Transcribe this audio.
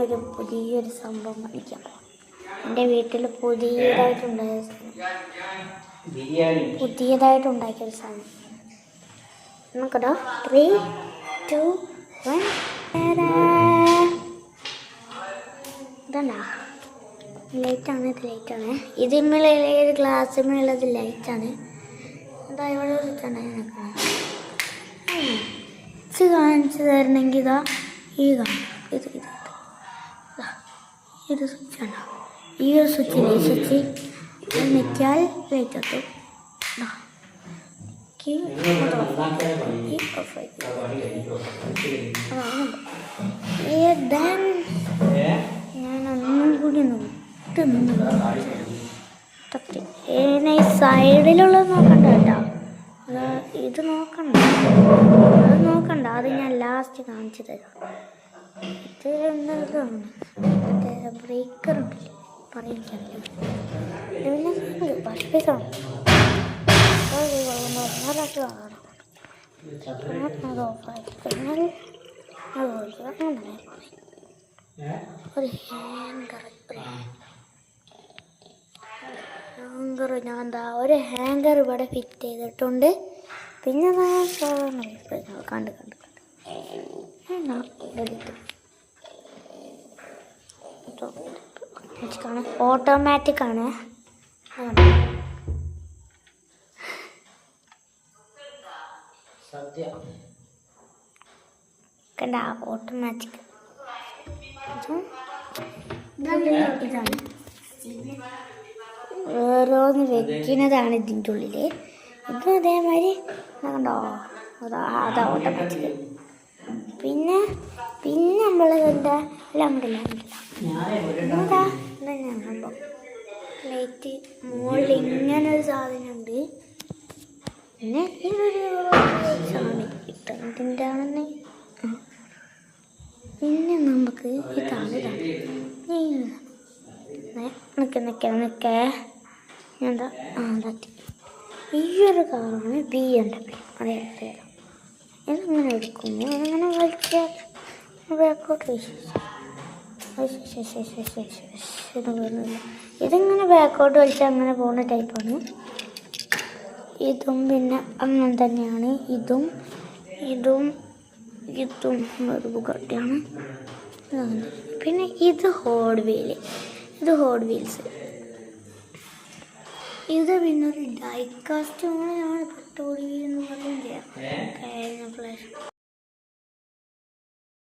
ഞാനൊരു പുതിയൊരു സംഭവം കാണിക്കാൻ പോകാം. എൻ്റെ വീട്ടിൽ പുതിയതായിട്ടുണ്ടാക്കിയൊരു സാധനം നോക്കട്ടോ. 3, 2, 1. ഇതണ്ട ലൈറ്റാണ്. ഇതിന്മേൽ ഒരു ഗ്ലാസ്സിനുള്ളത് ലൈറ്റാണ്. എന്താ ഇവിടെ സ്വിച്ചാണ് ഇത് കാണിച്ചു തരണമെങ്കിൽ ഇതാ ഈ ഇത് സ്വിച്ചാണ്. ഈ ഒരു സ്വിച്ച് നിൽക്കിയാൽ ലൈറ്റ് എത്തും. ഞാനൊന്നും കൂടി ഈ സൈഡിലുള്ളത് നോക്കണ്ട കേട്ടോ. ഇത് നോക്കണ്ട, അത് ഞാൻ ലാസ്റ്റ് കാണിച്ചു തരാം. ഇത് എന്താണ് മറ്റേ ബ്രേക്കർ ഉണ്ടല്ലേ പറയാനില്ല. പിന്നെ പർഫെക്റ്റാണ്. അത് ഓഫായി കഴിഞ്ഞാൽ ഒരു ഹാങ്കർ ഞാൻ എന്താ ഒരു ഹാങ്കർ ഇവിടെ ഫിറ്റ് ചെയ്തിട്ടുണ്ട്. പിന്നെ കണ്ട് ഓട്ടോമാറ്റിക് ആണ്. കണ്ട ഓട്ടോമാറ്റിക് ഇതാണ്. ഓരോന്ന് വെക്കുന്നതാണ് ഇതിൻ്റെ ഉള്ളിൽ. ഇത് അതേമാതിരി കണ്ടോ, അതാ ഓട്ടോമാറ്റിക്. പിന്നെ നമ്മൾ എന്താ എല്ലാം എന്താ സംഭവം ലൈറ്റ് മുകളിൽ ഇങ്ങനൊരു സാധനമുണ്ട്. പിന്നെ ഇതൊരു സാധനം ഇതിൻ്റെ ആണെന്ന്. പിന്നെ നമുക്ക് ഇതാണ് നിൽക്കേ എന്താ ഈ ഒരു കാറാണ് BMW. അതെ ഇതെങ്ങനെ എടുക്കുന്നു, ഇങ്ങനെ വലിച്ചാൽ ബാക്കോട്ട് ഇതിങ്ങനെ ബാക്കോട്ട് വലിച്ചാൽ അങ്ങനെ പോകുന്ന ടൈപ്പാണ്. ഇതും പിന്നെ അങ്ങനെ തന്നെയാണ്. ഇതും ഒരു ബുഗട്ടിയാണ്. പിന്നെ ഇത് ഹോട്ട് വീൽസ്. ഇത് പിന്നെ ഒരു ഡൈക്കാസ്റ്റ് നമ്മൾ പെട്രോൾ എന്ന് പറയുകയും ചെയ്യാം. കഴിഞ്ഞ ഫ്ലാഷ്